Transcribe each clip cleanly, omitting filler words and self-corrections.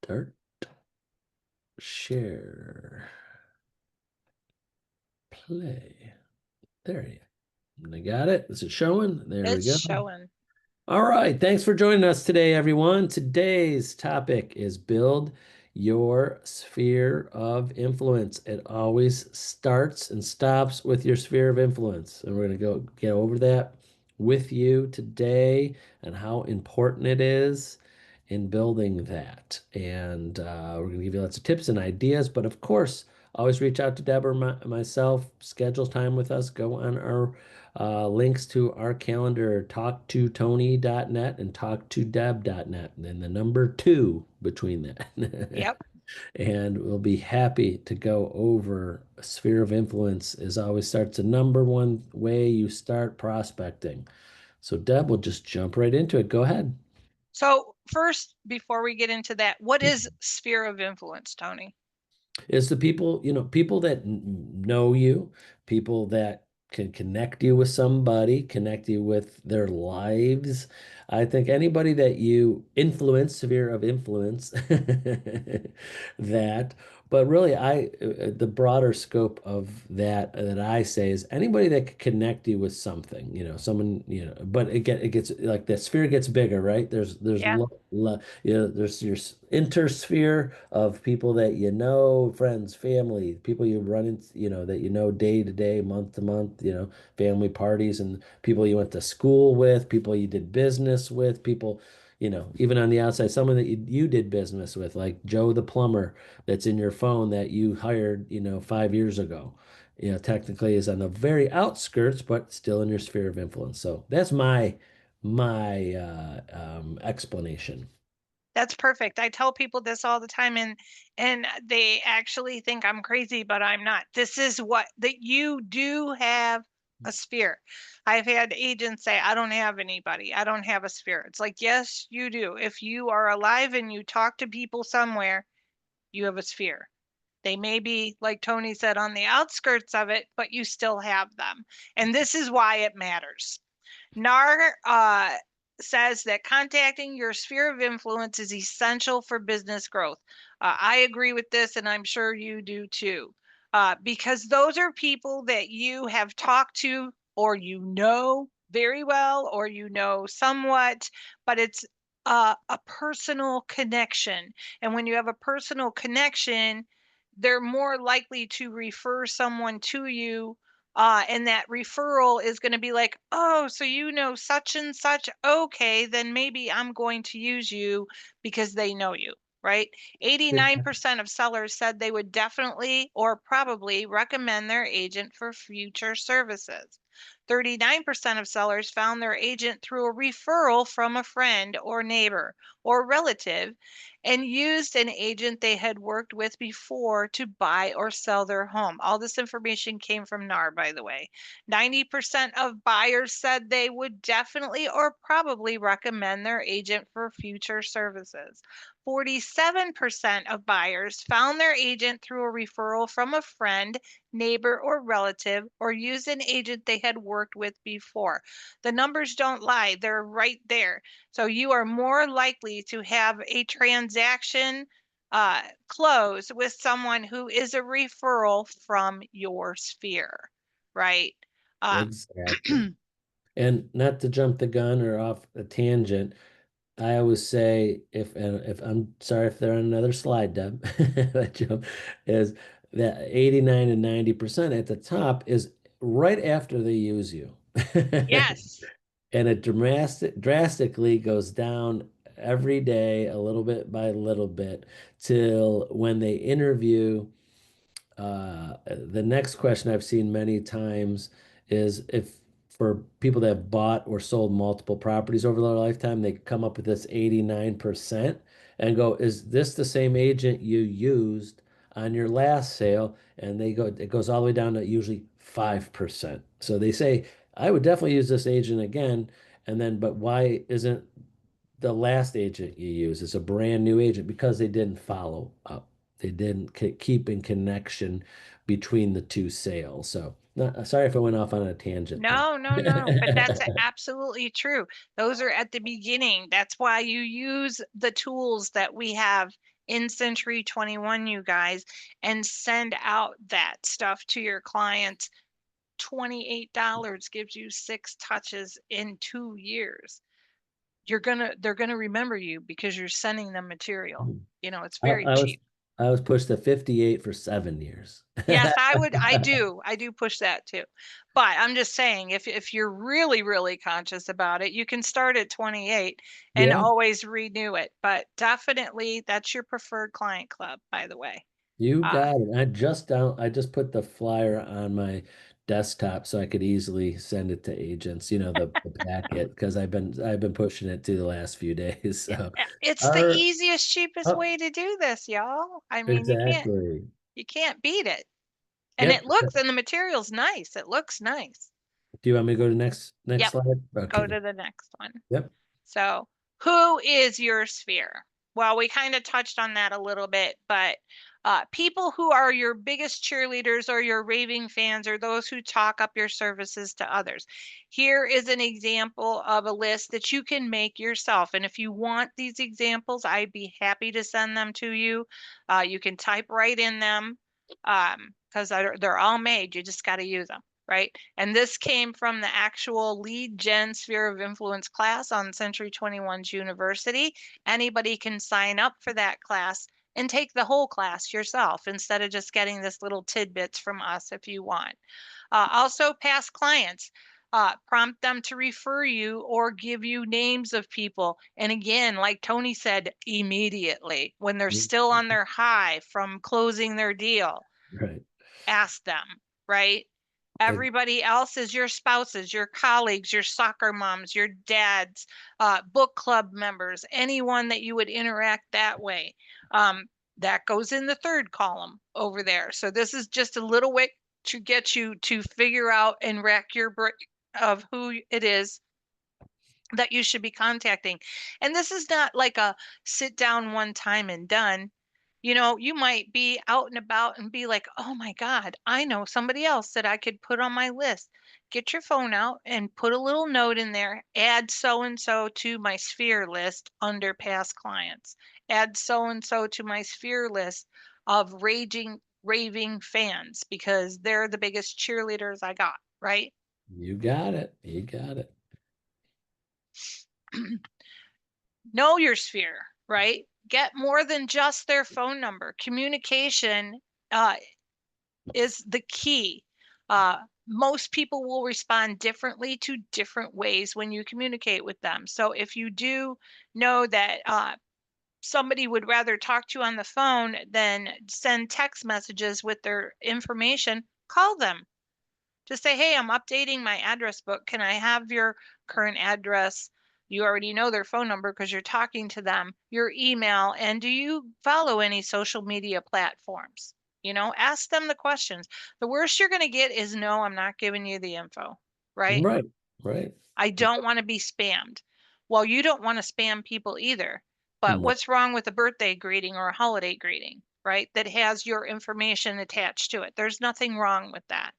Start, share, play. There you got it. Is it showing? There we It's go. showing. All right. Thanks for joining us today, everyone. Today's topic is build your sphere of influence. It always starts and stops with your sphere of influence. And we're going to go get over that with you today and how important it is in building that. And we're going to give you lots of tips and ideas. But of course, always reach out to Deb or myself, schedule time with us, go on our links to our calendar, talktotony.net and talktodeb.net, and then the number two between that. Yep. And we'll be happy to go over a sphere of influence is always starts the number one way you start prospecting. So Deb, will just jump right into it. Go ahead. So first, before we get into that, what is sphere of influence, Tony? It's the people, people that know you, people that can connect you with somebody, connect you with their lives. I think anybody that you influence, sphere of influence, that, but really the broader scope of that I say is anybody that could connect you with something, someone, but it gets like the sphere gets bigger, right? There's Yeah. there's your intersphere of people that friends, family, people you run into, that day to day, month to month, family parties and people you went to school with, people you did business with, people, even on the outside, someone that you did business with, like Joe the plumber that's in your phone that you hired, 5 years ago. Technically is on the very outskirts, but still in your sphere of influence. So that's my explanation. That's perfect. I tell people this all the time and they actually think I'm crazy, but I'm not. This is what that you do have a sphere. I've had agents say, I don't have anybody. I don't have a sphere. It's like, yes, you do. If you are alive and you talk to people somewhere, you have a sphere. They may be, like Tony said, on the outskirts of it, but you still have them. And this is why it matters. NAR says that contacting your sphere of influence is essential for business growth. I agree with this, and I'm sure you do too, because those are people that you have talked to or you know very well or you know somewhat, but it's a personal connection. And when you have a personal connection, they're more likely to refer someone to you, and that referral is going to be like, oh, so you know such and such. Okay, then maybe I'm going to use you because they know you, right? 89% of sellers said they would definitely or probably recommend their agent for future services. 39% of sellers found their agent through a referral from a friend or neighbor or relative and used an agent they had worked with before to buy or sell their home. All this information came from NAR, by the way. 90% of buyers said they would definitely or probably recommend their agent for future services. 47% of buyers found their agent through a referral from a friend, neighbor, or relative, or used an agent they had worked with before. The numbers don't lie, they're right there. So you are more likely to have a transaction close with someone who is a referral from your sphere, right? Um, Exactly. And not to jump the gun or off a tangent, I always say if I'm sorry if they're on another slide, Deb, that jump is that 89 and 90% at the top is right after they use you. yes. And it drastically goes down every day, a little bit by little bit, till when they interview. The next question I've seen many times is if for people that have bought or sold multiple properties over their lifetime, they come up with this 89% and go, is this the same agent you used on your last sale? And it goes all the way down to usually 5%. So they say, I would definitely use this agent again. And then, but why isn't the last agent you use is a brand new agent because they didn't follow up. They didn't keep in connection between the two sales. So, sorry if I went off on a tangent No, no, no, but that's there. absolutely true. Those are at the beginning. That's why you use the tools that we have in Century 21, you guys, and send out that stuff to your clients. $28 gives you 6 touches in 2 years. They're gonna remember you because you're sending them material. It's I, very I was cheap. I was pushed to 58 for 7 years. Yes, I do push that too. But I'm just saying, if you're really, really conscious about it, you can start at 28 and Yeah, always renew it. But definitely that's your preferred client club, by the way. you Uh, got it. I just put the flyer on my desktop so I could easily send it to agents, the packet, because I've been pushing it to the last few days. So, it's the our, easiest, cheapest oh, way to do this, y'all. I mean, exactly. you can't beat it. And it Yep. looks, and the material's nice. It looks nice. Do you want me to go to next Yep, slide? go Okay. to the next one. Yep. So, who is your sphere? Well, we kind of touched on that a little bit, but people who are your biggest cheerleaders or your raving fans or those who talk up your services to others. Here is an example of a list that you can make yourself. And if you want these examples, I'd be happy to send them to you. You can type right in them because they're all made. You just got to use them, right? And this came from the actual lead gen sphere of influence class on Century 21's University. Anybody can sign up for that class and take the whole class yourself instead of just getting this little tidbits from us if you want. Also, past clients. Prompt them to refer you or give you names of people. And again, like Tony said, immediately when they're still on their high from closing their deal, Right. ask them, right? Ex- Everybody else is your spouses, your colleagues, your soccer moms, your dads, book club members, anyone that you would interact that way. That goes in the third column over there. So this is just a little way to get you to figure out and rack your brain of who it is that you should be contacting. And this is not like a sit down one time and done. You might be out and about and be like, oh my God, I know somebody else that I could put on my list. Get your phone out and put a little note in there. Add so and so to my sphere list under past clients. Add so and so to my sphere list of raving fans because they're the biggest cheerleaders I got, right? You got it. You got it. Know your sphere, right? Get more than just their phone number. Communication uh, is the key. Most people will respond differently to different ways when you communicate with them. So if you do know that somebody would rather talk to you on the phone than send text messages with their information, call them. Just say, hey, I'm updating my address book. Can I have your current address? You already know their phone number because you're talking to them, your email, and do you follow any social media platforms? Ask them the questions. The worst you're going to get is no, I'm not giving you the info, right? Right. Right. I don't want to be spammed. Well, you don't want to spam people either. But No. what's wrong with a birthday greeting or a holiday greeting, right? That has your information attached to it. There's nothing wrong with that.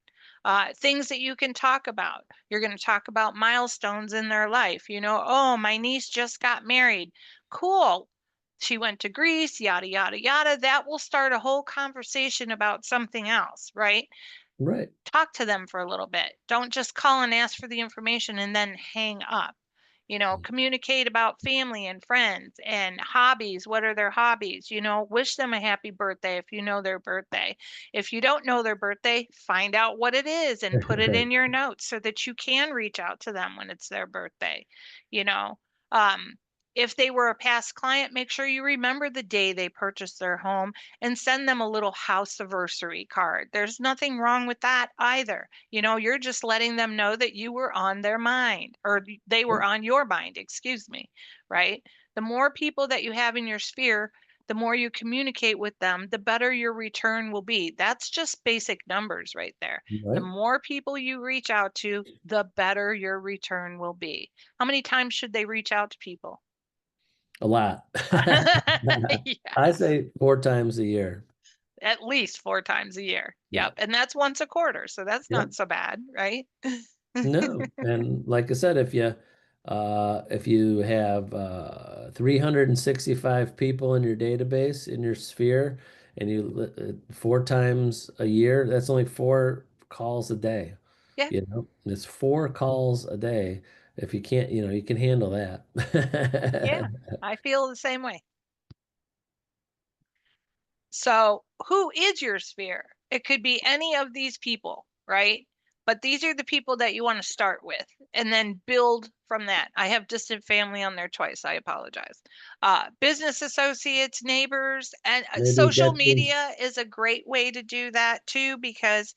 Things that you can talk about. You're going to talk about milestones in their life. Oh, my niece just got married. Cool. She went to Greece, yada, yada, yada. That will start a whole conversation about something else, right? Right. Talk to them for a little bit. Don't just call and ask for the information and then hang up. Communicate about family and friends and hobbies. What are their hobbies? Wish them a happy birthday if you know their birthday. If you don't know their birthday, find out what it is and put it Right. in your notes so that you can reach out to them when it's their birthday. You know, um, if they were a past client, make sure you remember the day they purchased their home and send them a little house anniversary card. There's nothing wrong with that either. You're just letting them know that you were on their mind or they were Yep. on your mind, excuse me, right? The more people that you have in your sphere, the more you communicate with them, the better your return will be. That's just basic numbers right there. The Right. more people you reach out to, the better your return will be. How many times should they reach out to people? A lot. I Yes. say 4 times a year. At least 4 times a year. Yeah. Yep, and that's once a quarter, so that's Yep. not so bad, right? No. And like I said, if you If you have 365 people in your database in your sphere, and four times a year, that's only four calls a day. Yeah, You know, it's four calls a day. If you can't, you can handle yeah, that. I feel the same way. So, who is your sphere? It could be any of these people, right? But these are the people that you want to start with and then build from that. I have distant family on there twice. I apologize. Business associates, neighbors, and Maybe social get some. media is a great way to do that too, because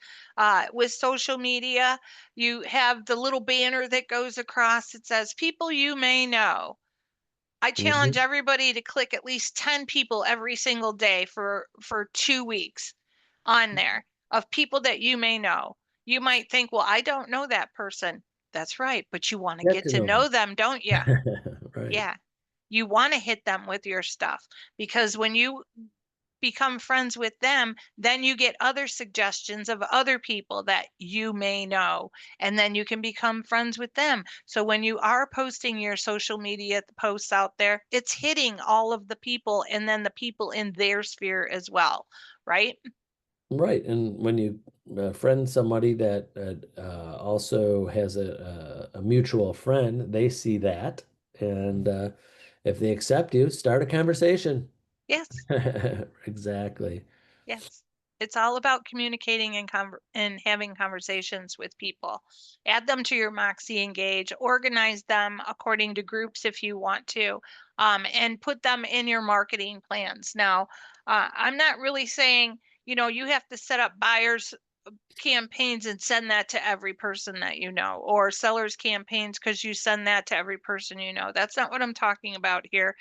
with social media, you have the little banner that goes across. It says people you may know. I challenge Mhm. everybody to click at least 10 people every single day for 2 weeks on there of people that you may know. You might think, well, I don't know that person. That's right, but you want to Get get to to know know them, don't you? them. Right. Yeah. You want to hit them with your stuff because when you become friends with them, then you get other suggestions of other people that you may know, and then you can become friends with them. So when you are posting your social media posts out there, it's hitting all of the people and then the people in their sphere as well, right? Right. And when you friend somebody that also has a mutual friend, they see that. And if they accept you, start a conversation. Yes. Exactly. Yes. It's all about communicating and having conversations with people. Add them to your Moxie Engage, organize them according to groups if you want to, and put them in your marketing plans. Now, I'm not really saying, you have to set up buyers campaigns and send that to every person that you know, or sellers campaigns because you send that to every person you know. That's not what I'm talking about here,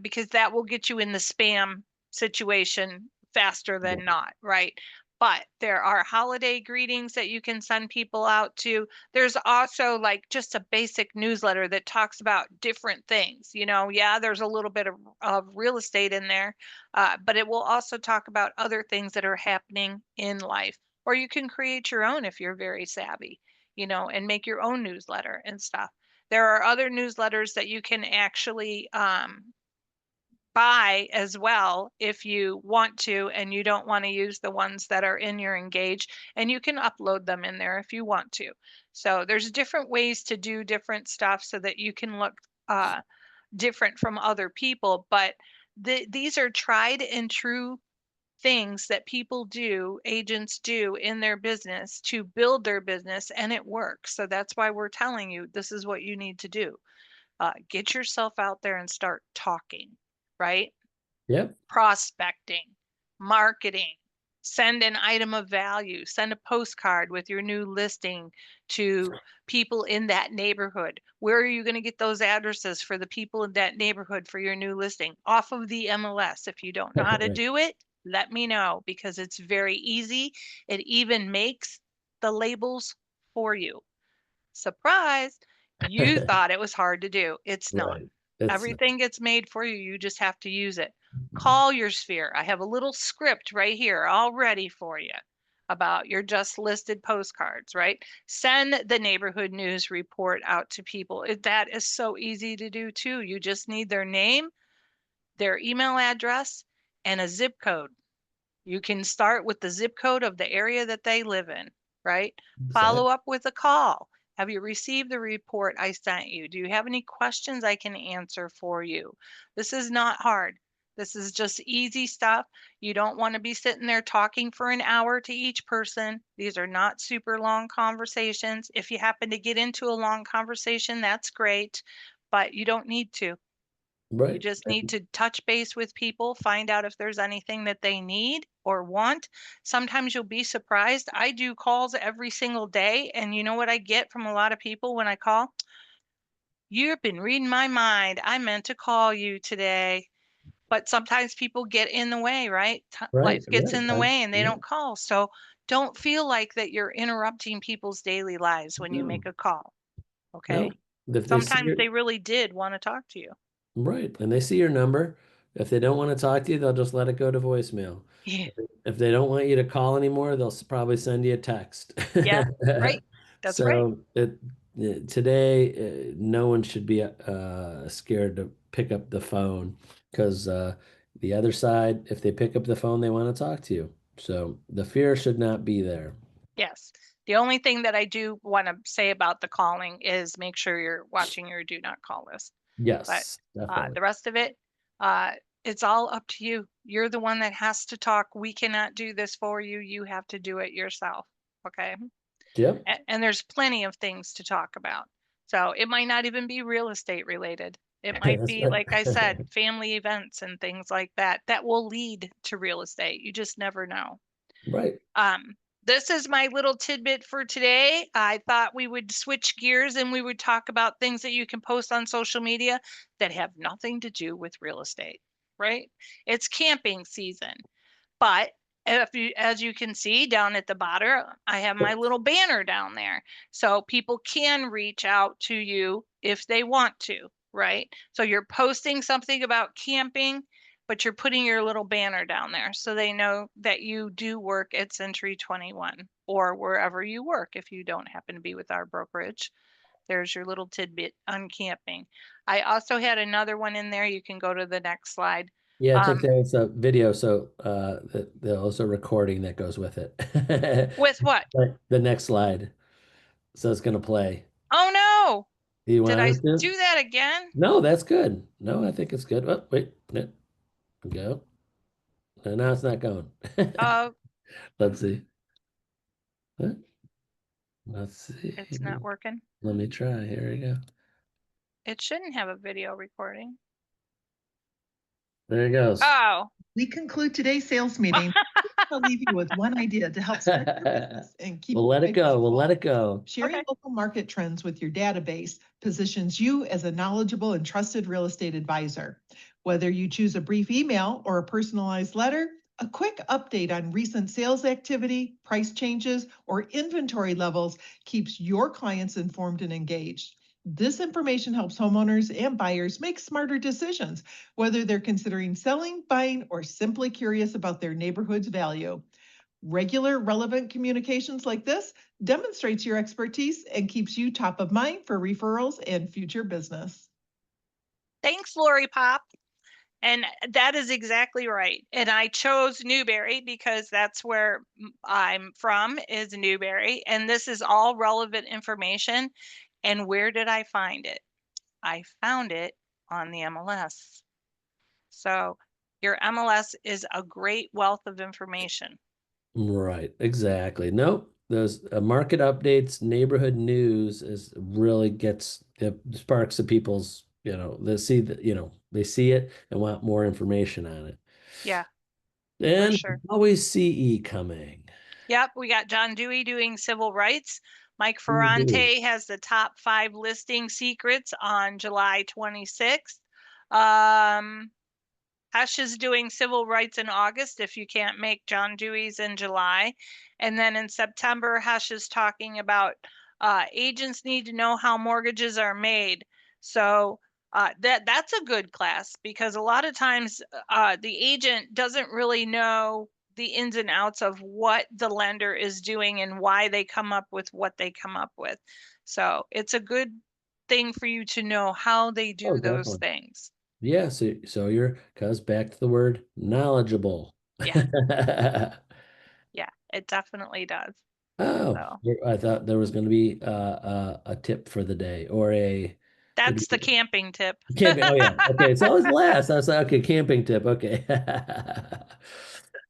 because that will get you in the spam situation faster than not, right? But there are holiday greetings that you can send people out to. There's also like just a basic newsletter that talks about different things. Yeah, there's a little bit of real estate in there, but it will also talk about other things that are happening in life. Or you can create your own if you're very savvy, and make your own newsletter and stuff. There are other newsletters that you can actually buy as well if you want to, and you don't want to use the ones that are in your Engage, and you can upload them in there if you want to. So there's different ways to do different stuff so that you can look different from other people, but these are tried and true things that people do, agents do in their business to build their business, and it works. So that's why we're telling you this is what you need to do. Get yourself out there and start talking, right? Yep. Prospecting, marketing, send an item of value, send a postcard with your new listing to people in that neighborhood. Where are you going to get those addresses for the people in that neighborhood for your new listing? Off of the MLS. If you don't know how to Right. do it, let me know because it's very easy. It even makes the labels for you. Surprise! You thought it was hard to do. It's not. Right. It's Everything gets made for you. You just have to use it. Call your sphere. I have a little script right here all ready for you about your just listed postcards, right? Send the neighborhood news report out to people. That is so easy to do too. You just need their name, their email address, and a zip code. You can start with the zip code of the area that they live in, right? Follow exact. up with a call. Have you received the report I sent you? Do you have any questions I can answer for you? This is not hard. This is just easy stuff. You don't want to be sitting there talking for an hour to each person. These are not super long conversations. If you happen to get into a long conversation, that's great, but you don't need to. You Right. just need to touch base with people, find out if there's anything that they need or want. Sometimes you'll be surprised. I do calls every single day, and you know what I get from a lot of people when I call? You've been reading my mind. I meant to call you today. But sometimes people get in the way, right? Right. Life gets Right. in the way and they Yeah. don't call. So don't feel like that you're interrupting people's daily lives when you No. make a call. No. Okay. If they see Sometimes your they really did want to talk to you. right, and they see your number, if they don't want to talk to you, they'll just let it go to voicemail. Yeah. If they don't want you to call anymore, they'll probably send you a text. Yeah. Right. That's right. So today, no one should be scared to pick up the phone because the other side, if they pick up the phone, they want to talk to you. So the fear should not be there. Yes. The only thing that I do want to say about the calling is make sure you're watching your do not call list. But Yes, definitely. the rest of it, uh, it's all up to you. You're the one that has to talk. We cannot do this for you. You have to do it yourself. Okay. Yep. And there's plenty of things to talk about. So it might not even be real estate related. It might That's be, right. like I said, family events and things like that that will lead to real estate. You just never know. Right. Um, this is my little tidbit for today. I thought we would switch gears and we would talk about things that you can post on social media that have nothing to do with real estate, right? It's camping season. But if you, as you can see down at the bottom, I have my little banner down there. So people can reach out to you if they want to, right? So you're posting something about camping, but you're putting your little banner down there so they know that you do work at Century 21 or wherever you work if you don't happen to be with our brokerage. There's your little tidbit on camping. I also had another one in there. You can go to the next slide. Yeah, I think Um, there's a video, so there's also a recording that goes with it. with what? But the next slide. So it's gonna play. Oh no! Do you Did want I it to? do that again? No, that's good. No, I think it's good. Oh, wait, no, go. No, now it's not going. Uh, Let's see. Huh? Let's see. it's not working. Let me try. Here we go. It shouldn't have a video recording. There it goes. Oh, We conclude today's sales meeting. I'll leave you with one idea to help start your business and keep. We'll let it go. We'll let it go. Sharing Okay. local market trends with your database positions you as a knowledgeable and trusted real estate advisor. Whether you choose a brief email or a personalized letter, a quick update on recent sales activity, price changes, or inventory levels keeps your clients informed and engaged. This information helps homeowners and buyers make smarter decisions, whether they're considering selling, buying, or simply curious about their neighborhood's value. Regular, relevant communications like this demonstrates your expertise and keeps you top of mind for referrals and future business. Thanks, Lori Pop. And that is exactly right. And I chose Newberry because that's where I'm from, is Newberry. And this is all relevant information. And where did I find it? I found it on the MLS. So your MLS is a great wealth of information. Right, exactly. Nope. Those market updates, neighborhood news is really gets it sparks the people's, they see that, they see it and want more information on it. Yeah, for And sure. always CE coming. Yep, we got John Dewey doing civil rights. Mike Indeed. Ferrante has the top 5 listing secrets on July 26th. Um, Hush is doing civil rights in August if you can't make John Dewey's in July. And then in September, Hush is talking about agents need to know how mortgages are made. So that's a good class because a lot of times the agent doesn't really know the ins and outs of what the lender is doing and why they come up with what they come up with. So it's a good thing for you to know how they Oh, do those definitely. things. Yeah, so you're goes back to the word knowledgeable. Yeah. Yeah, it definitely does. Oh, So I thought there was going to be a tip for the day or a maybe that's the camping tip. camping. Oh yeah, okay. It's always last. I was like, okay, camping tip. Okay.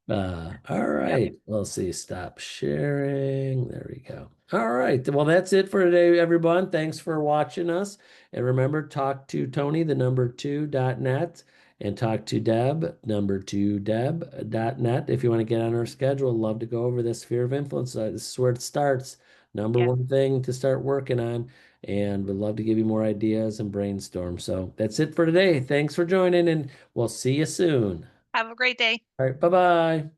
All Yep. right. Let's see. Stop sharing. There we go. All right. Well, that's it for today, everyone. Thanks for watching us. And remember, talk to Tony, the number 2.net, and talk to Deb, number 2deb.net. If you want to get on our schedule, love to go over this sphere of influence. This is where it starts. Number Yeah. one thing to start working on. And we'd love to give you more ideas and brainstorm. So that's it for today. Thanks for joining, and we'll see you soon. Have a great day. All right. Bye bye.